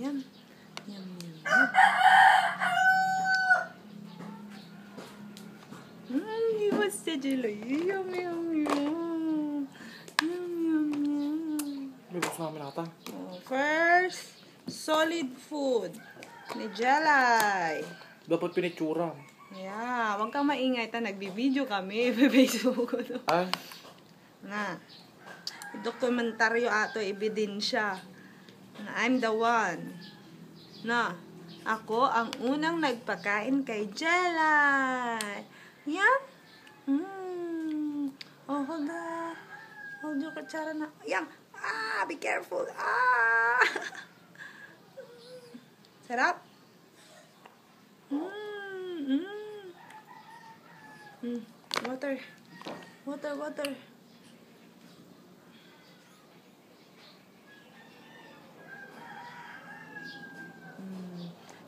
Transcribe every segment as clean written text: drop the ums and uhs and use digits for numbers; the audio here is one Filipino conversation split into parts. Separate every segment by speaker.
Speaker 1: Yum. Yum, yum, yum. He wants to jelly. Yum, yum, yum. Yum, yum, yum.
Speaker 2: Bibos namin ata.
Speaker 1: First, solid food. Ni Jelay.
Speaker 2: Dapat pinitsura.
Speaker 1: Yeah, wag kang maingay. Nagbibideo kami. Facebook ko to.
Speaker 2: Ay.
Speaker 1: Na. Dokumentaryo ato, ebidensya. Na I'm the one. Na. Ako ang unang nagpakain kay Jelay. Yan. Oh, hold on. Hold your kutsara na. Yan. Ah, be careful. Ah. Sarap. Water. Water, water.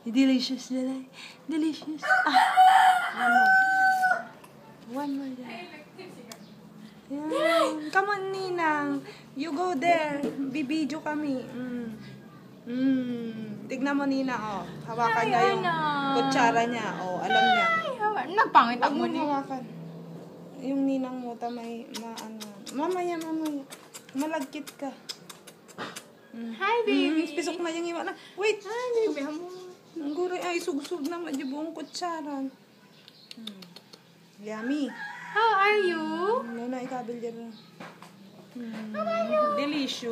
Speaker 1: Delicious, Jelay. Delicious. Ah. One more. Jelay. Yeah. Come on, Ninang. You go there. Bibidyo kami. Tignan mo, Nina, oh. Hawakan niya yung kutsara niya. Oh, alam niya.
Speaker 3: Nagpangit
Speaker 1: Huwag
Speaker 3: mo
Speaker 1: mong hawakan. Yung ninang mo, mamaya. Malagkit ka.
Speaker 3: Hi, baby.
Speaker 1: Pisok na yung iwa na. Wait.
Speaker 3: Hi, baby.
Speaker 1: Ang guray ay sugsug na buong kutsara. Yummy.
Speaker 3: How are you?
Speaker 1: Ano na ikabil dyan. Delicious.